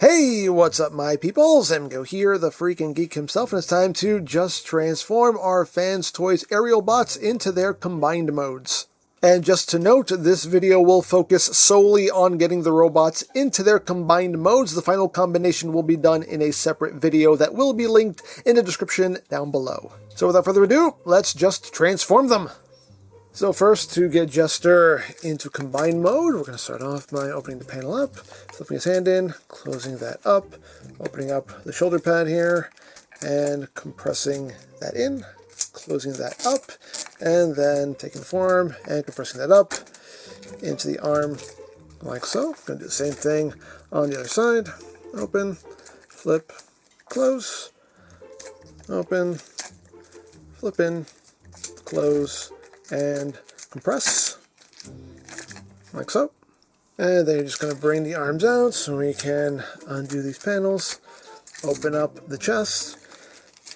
Hey, what's up my peoples? Emgo here, the freaking geek himself, and it's time to just transform our Fans Toys aerial bots into their combined modes. And just to note, this video will focus solely on getting the robots into their combined modes. The final combination will be done in a separate video that will be linked in the description down below. So without further ado, let's just transform them. So first, to get Jester into combined mode, we're going to start off by opening the panel up, flipping his hand in, closing that up, opening up the shoulder pad here, and compressing that in, closing that up, and then taking the form and compressing that up into the arm like so. We're going to do the same thing on the other side. Open, flip, close, open, flip in, close, and compress, like so. And then you're just going to bring the arms out so we can undo these panels, open up the chest,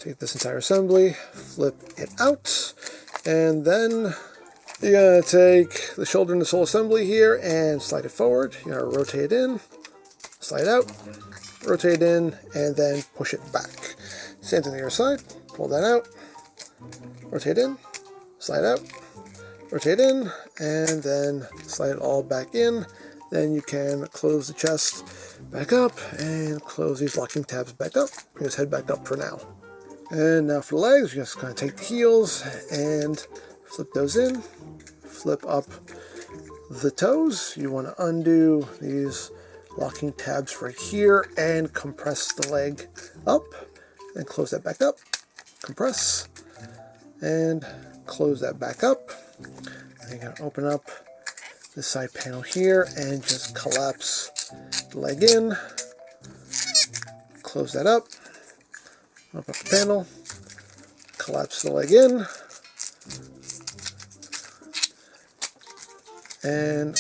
take this entire assembly, flip it out, and then you're going to take the shoulder and the sole assembly here and slide it forward. You're going to rotate it in, slide out, rotate it in, and then push it back. Same thing on the other side, pull that out, rotate in, slide out, rotate in, and then slide it all back in. Then you can close the chest back up and close these locking tabs back up. Bring his head back up for now. And now for the legs, you're just going to take the heels and flip those in, flip up the toes. You want to undo these locking tabs right here and compress the leg up, and close that back up, compress, and close that back up. And you're going to open up the side panel here and just collapse the leg in, close that up, open up the panel, collapse the leg in, and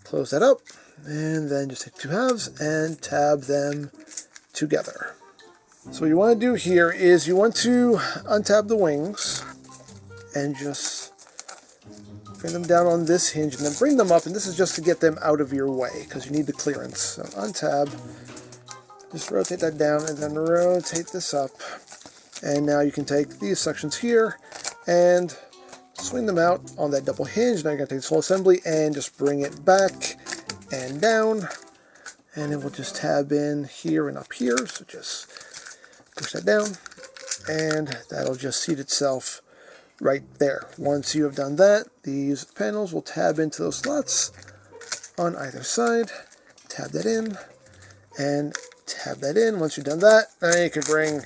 close that up, and then just take two halves and tab them together. So what you want to do here is you want to untab the wings and just bring them down on this hinge and then bring them up, and this is just to get them out of your way because you need the clearance. So untab, just rotate that down and then rotate this up, and now you can take these sections here and swing them out on that double hinge. Now you're going to take this whole assembly and just bring it back and down, and it will just tab in here and up here. So just push that down and that'll just seat itself right there. Once you have done that, these panels will tab into those slots on either side. Tab that in and tab that in. Once you've done that, now you can bring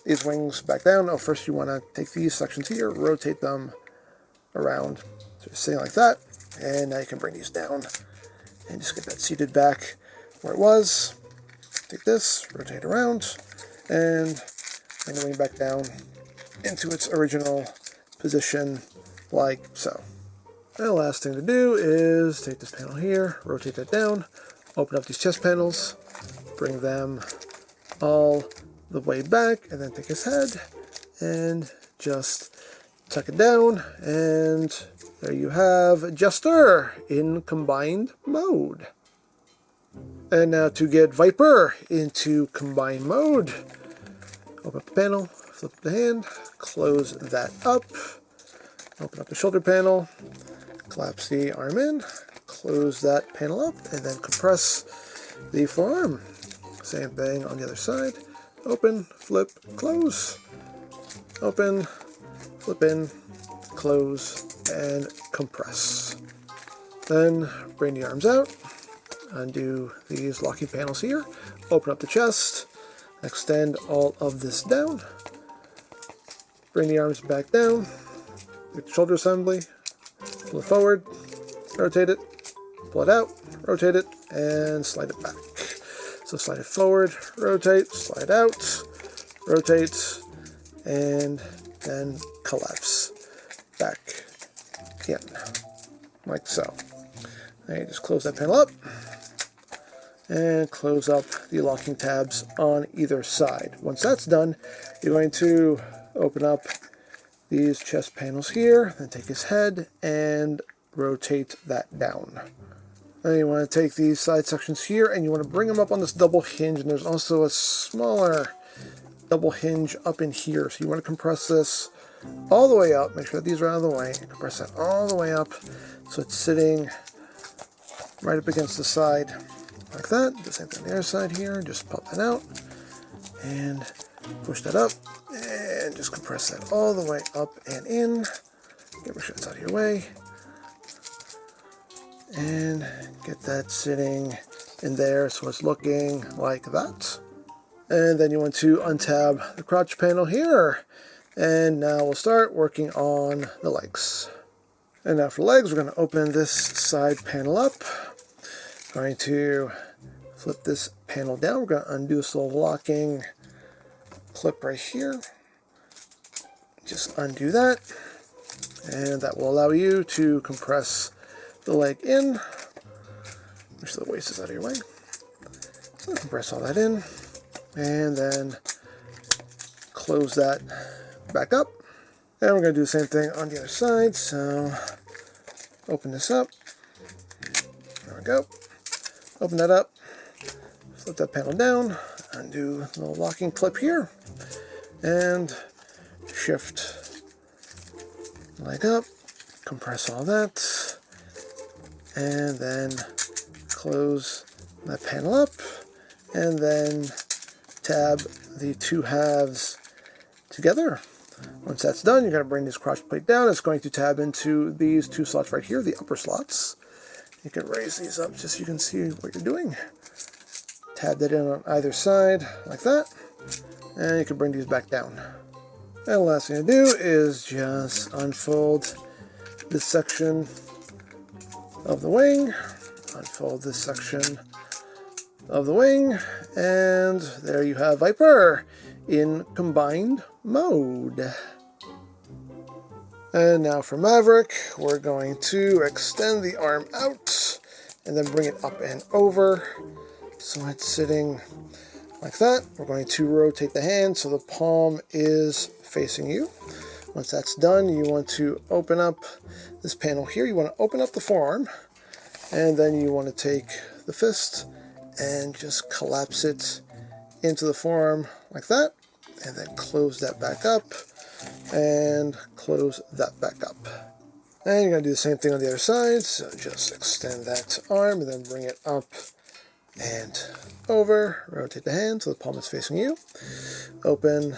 these wings back down. Oh, first you want to take these sections here, rotate them around, so just sitting like that, and now you can bring these down and just get that seated back where it was. Take this, rotate around, and bring the wing back down into its original position like so. And the last thing to do is take this panel here, rotate that down, open up these chest panels, bring them all the way back, and then take his head and just tuck it down, and there you have Jester in combined mode. And now to get Viper into combined mode, open up the panel, flip the hand, close that up, open up the shoulder panel, collapse the arm in, close that panel up, and then compress the forearm. Same thing on the other side. Open, flip, close, open, flip in, close, and compress. Then bring the arms out, undo these locking panels here, open up the chest, extend all of this down, bring the arms back down, get the shoulder assembly, pull it forward, rotate it, pull it out, rotate it, and slide it back. So slide it forward, rotate, slide out, rotate, and then collapse back in, like so. Now you just close that panel up, and close up the locking tabs on either side. Once that's done, you're going to open up these chest panels here, then take his head and rotate that down. Now you want to take these side sections here and you want to bring them up on this double hinge, and there's also a smaller double hinge up in here. So you want to compress this all the way up. Make sure that these are out of the way. Compress that all the way up so it's sitting right up against the side like that. Do the same thing on the other side here. Just pop that out and push that up and just compress that all the way up and in. Make sure it's out of your way. And get that sitting in there so it's looking like that. And then you want to untab the crotch panel here. And now we'll start working on the legs. And now for legs, we're going to open this side panel up. Going to flip this panel down. We're going to undo this little locking clip right here. Just undo that. And that will allow you to compress the leg in. Make sure the waist is out of your way. So compress all that in. And then close that back up. And we're going to do the same thing on the other side. So open this up. There we go. Open that up. Flip that panel down. Undo the little locking clip here. And shift the leg up. Compress all that. And then close that panel up. And then tab the two halves together. Once that's done, you're going to bring this crotch plate down. It's going to tab into these two slots right here, the upper slots. You can raise these up just so you can see what you're doing. Tab that in on either side like that. And you can bring these back down. And the last thing to do is just unfold this section of the wing. Unfold this section of the wing. And there you have Viper in combined mode. And now for Maverick, we're going to extend the arm out and then bring it up and over so it's sitting like that. We're going to rotate the hand so the palm is facing you. Once that's done, you want to open up this panel here. You want to open up the forearm, and then you want to take the fist and just collapse it into the forearm like that, and then close that back up and close that back up. And you're going to do the same thing on the other side. So just extend that arm and then bring it up and over. Rotate the hand so the palm is facing you. Open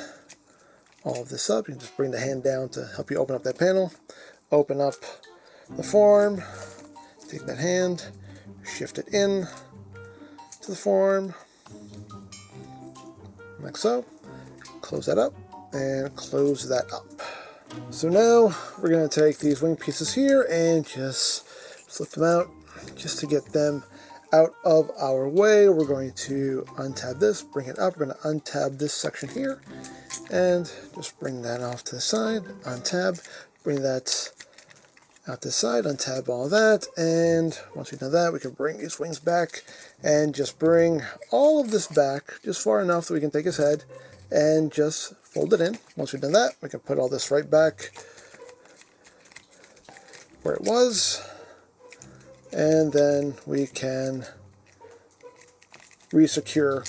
all of this up. You can just bring the hand down to help you open up that panel. Open up the forearm. Take that hand, shift it in to the forearm like so. Close that up and close that up. So now we're going to take these wing pieces here and just flip them out just to get them out of our way. We're going to untab this, bring it up. We're going to untab this section here and just bring that off to the side. Untab, bring that out this side, untab all that, and once we've done that, we can bring these wings back and just bring all of this back just far enough that we can take his head and just fold it in. Once we've done that, we can put all this right back where it was, and then we can re-secure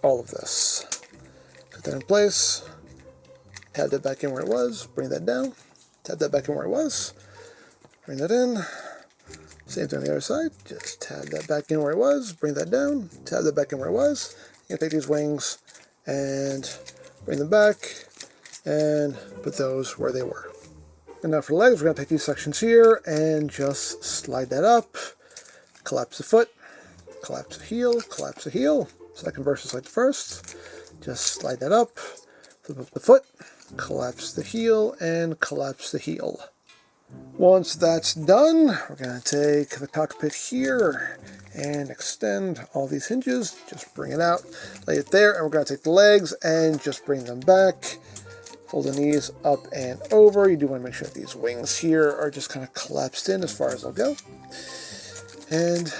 all of this. Put that in place, tab that back in where it was, bring that down, tab that back in where it was, bring that in. Same thing on the other side. Just tab that back in where it was. Bring that down. Tab that back in where it was. You can take these wings and bring them back and put those where they were. And now for legs, we're going to take these sections here and just slide that up. Collapse the foot. Collapse the heel. Collapse the heel. Second versus like the first. Just slide that up. Flip up the foot. Collapse the heel and collapse the heel. Once that's done, we're going to take the cockpit here and extend all these hinges. Just bring it out, lay it there, and we're going to take the legs and just bring them back. Fold the knees up and over. You do want to make sure that these wings here are just kind of collapsed in as far as they'll go. And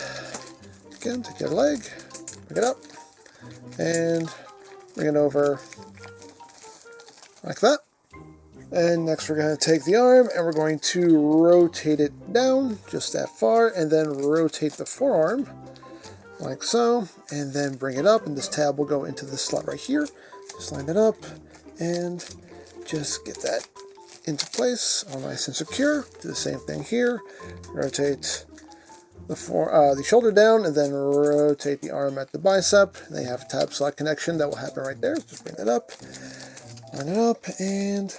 again, take the other leg, bring it up, and bring it over like that. And next we're going to take the arm and we're going to rotate it down just that far, and then rotate the forearm like so, and then bring it up, and this tab will go into this slot right here. Just line it up and just get that into place, all nice and secure. Do the same thing here. Rotate the shoulder down, and then rotate the arm at the bicep. And then you have a tab slot connection that will happen right there. Just bring that up, line it up, and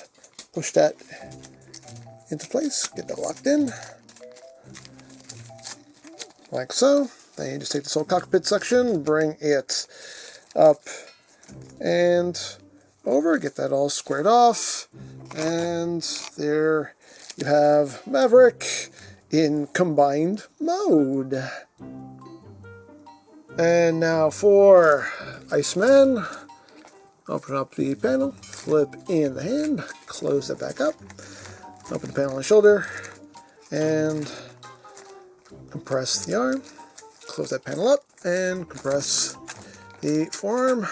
push that into place. Get that locked in, like so. Then you just take this whole cockpit section, bring it up and over, get that all squared off, and there you have Maverick in combined mode. And now for Iceman, open up the panel, flip in the hand, close it back up, open the panel on the shoulder, and compress the arm, close that panel up, and compress the forearm.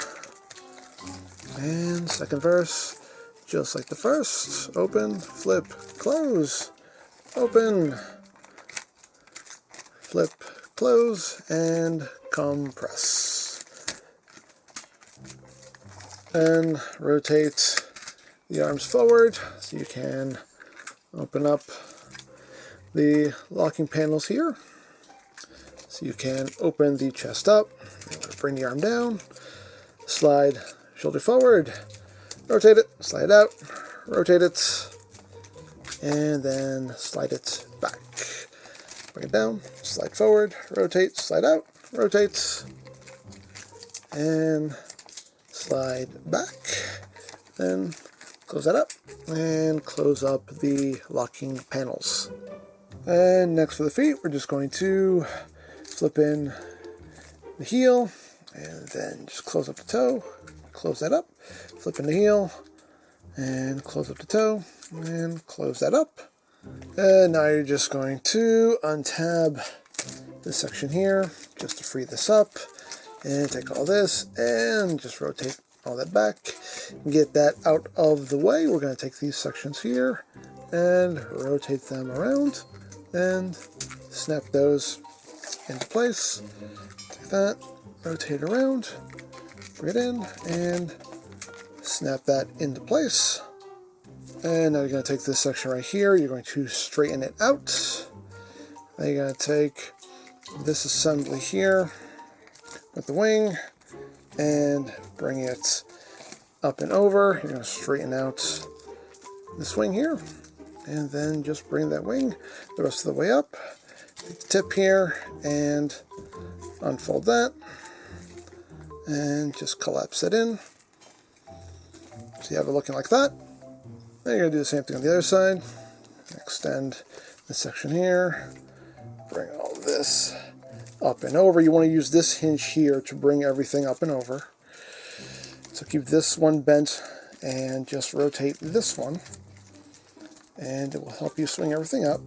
And second verse, just like the first, open, flip, close, open, flip, close, and compress. And rotate the arms forward so you can open up the locking panels here. So you can open the chest up, bring the arm down, slide shoulder forward, rotate it, slide it out, rotate it, and then slide it back. Bring it down, slide forward, rotate, slide out, rotate, and slide back. Then close that up, and close up the locking panels. And next for the feet, we're just going to flip in the heel, and then just close up the toe, close that up, flip in the heel, and close up the toe, and close that up. And now you're just going to untab this section here, just to free this up, and take all this, and just rotate all that back, get that out of the way. We're going to take these sections here, and rotate them around, and snap those into place. Take that, rotate it around, bring it in, and snap that into place. And now you're going to take this section right here, you're going to straighten it out. Then you're going to take this assembly here with the wing and bring it up and over. You're going to straighten out this wing here, and then just bring that wing the rest of the way up. Take the tip here and unfold that, and just collapse it in. So you have it looking like that. Then you're going to do the same thing on the other side. Extend this section here, bring all this up and over. You want to use this hinge here to bring everything up and over. So keep this one bent and just rotate this one, and it will help you swing everything up,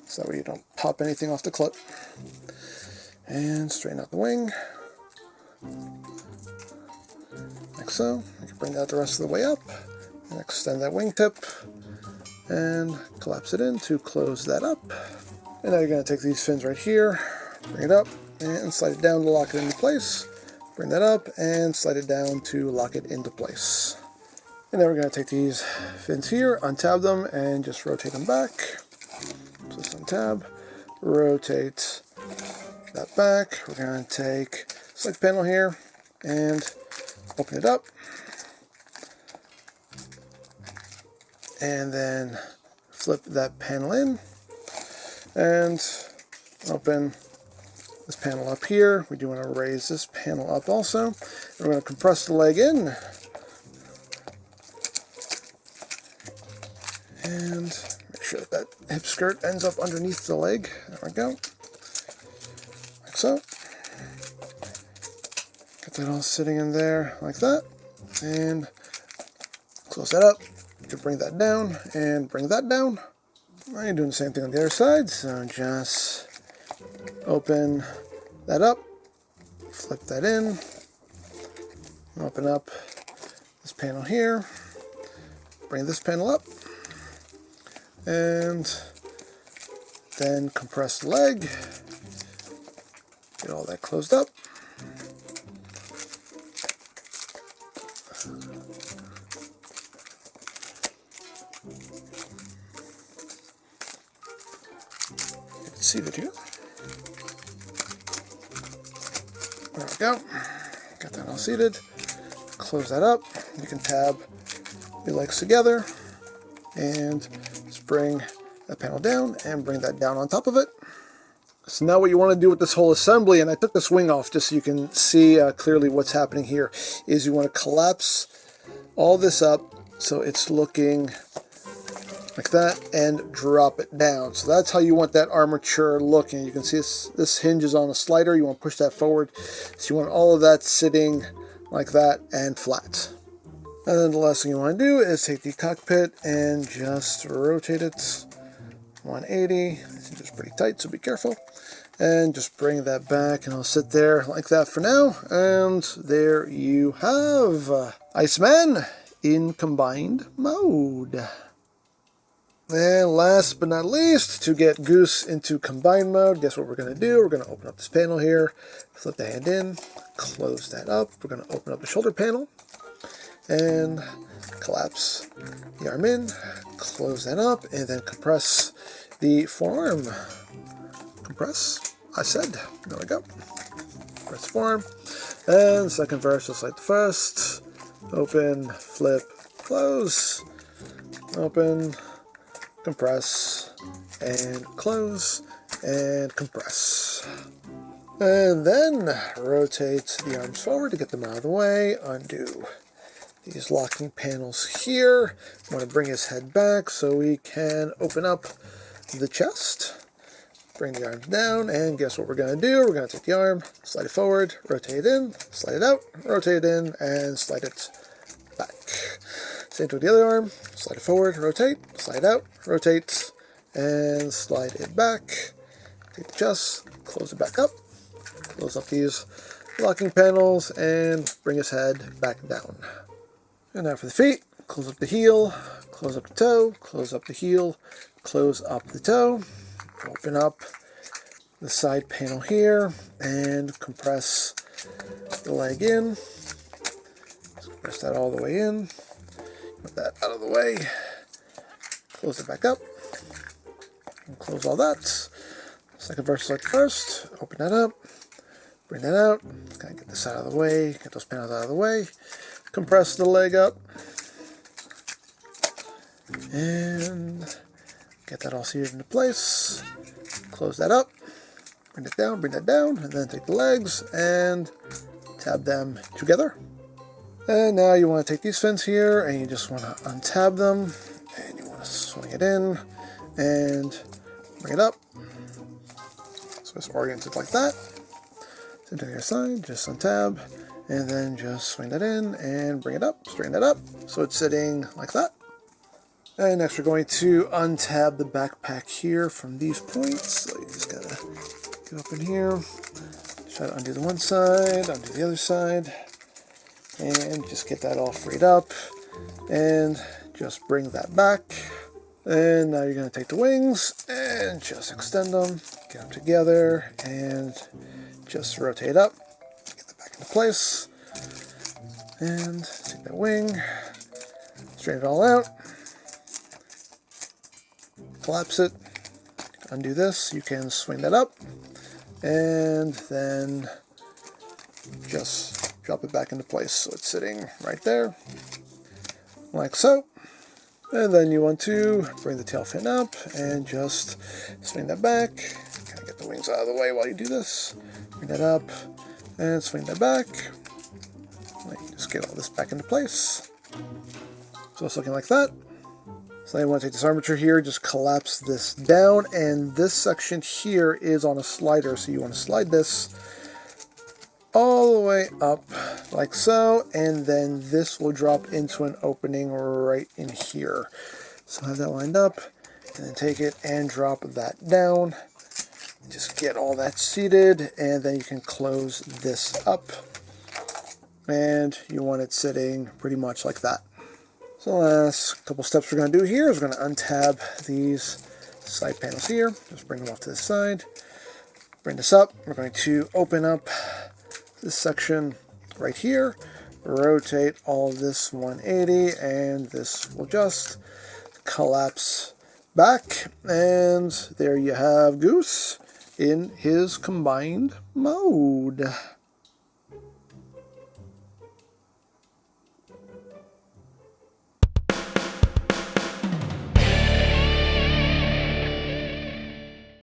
so that way you don't pop anything off the clip. And straighten out the wing, like so. You can bring that the rest of the way up, and extend that wingtip, and collapse it in to close that up. And now you're going to take these fins right here, bring it up, and slide it down to lock it into place. Bring that up, and slide it down to lock it into place. And then we're going to take these fins here, untab them, and just rotate them back. So just untab, rotate that back. We're going to take select panel here, and open it up. And then flip that panel in, and open this panel up here. We do want to raise this panel up also. We're going to compress the leg in, and make sure that hip skirt ends up underneath the leg. There we go, like so. Get that all sitting in there like that, and close that up. You can bring that down and bring that down. Now you're doing the same thing on the other side, so just open that up, flip that in, open up this panel here, bring this panel up, and then compress the leg, get all that closed up. Seated here. There we go. Got that all seated. Close that up. You can tab your legs together and just bring that panel down and bring that down on top of it. So now what you want to do with this whole assembly, and I took this wing off just so you can see clearly what's happening here, is you want to collapse all this up so it's looking like that and drop it down. So that's how you want that armature looking. You can see this hinge is on a slider. You want to push that forward. So you want all of that sitting like that and flat. And then the last thing you want to do is take the cockpit and just rotate it 180. This is just pretty tight, so be careful. And just bring that back and it'll sit there like that for now. And there you have Iceman in combined mode. And last but not least, to get Goose into combined mode, guess what we're going to do? We're going to open up this panel here, flip the hand in, close that up. We're going to open up the shoulder panel and collapse the arm in, close that up, and then compress the forearm. Compress, I said. There we go. Press the forearm. And second verse, just like the first. Open, flip, close, open, compress, and close, and compress. And then rotate the arms forward to get them out of the way. Undo these locking panels here. Want to bring his head back so we can open up the chest. Bring the arms down, and guess what we're going to do? We're going to take the arm, slide it forward, rotate it in, slide it out, rotate it in, and slide it back. Same with the other arm, slide it forward, rotate, slide out, rotate, and slide it back. Take the chest, close it back up, close up these locking panels, and bring his head back down. And now for the feet, close up the heel, close up the toe, close up the heel, close up the toe, open up the side panel here, and compress the leg in. Just press that all the way in. Put that out of the way, close it back up, and close all that. Second verse like first, open that up, bring that out, kind of get this out of the way, get those panels out of the way, compress the leg up, and get that all seated into place, close that up, bring that down, and then take the legs and tab them together. And now you want to take these fins here and you just want to untab them and you want to swing it in and bring it up. So it's oriented like that. Same to the other side, just untab and then just swing that in and bring it up, straighten that up so it's sitting like that. And next we're going to untab the backpack here from these points. So you just gotta get up in here, try to undo the one side, undo the other side. And just get that all freed up and just bring that back. And now you're going to take the wings and just extend them, get them together, and just rotate up, get that back into place. And take that wing, straighten it all out, collapse it, undo this, you can swing that up, and then just drop it back into place so it's sitting right there, like so. And then you want to bring the tail fin up and just swing that back. Kind of get the wings out of the way while you do this. Bring that up and swing that back. Just get all this back into place. So it's looking like that. So then you want to take this armature here, just collapse this down, and this section here is on a slider, so you want to slide this all the way up like so, and then this will drop into an opening right in here. So have that lined up, and then take it and drop that down. Just get all that seated, and then you can close this up. And you want it sitting pretty much like that. So the last couple steps we're going to do here is we're going to untab these side panels here. Just bring them off to the side. Bring this up. We're going to open up this section right here. Rotate all of this 180, and this will just collapse back. And there you have Goose in his combined mode.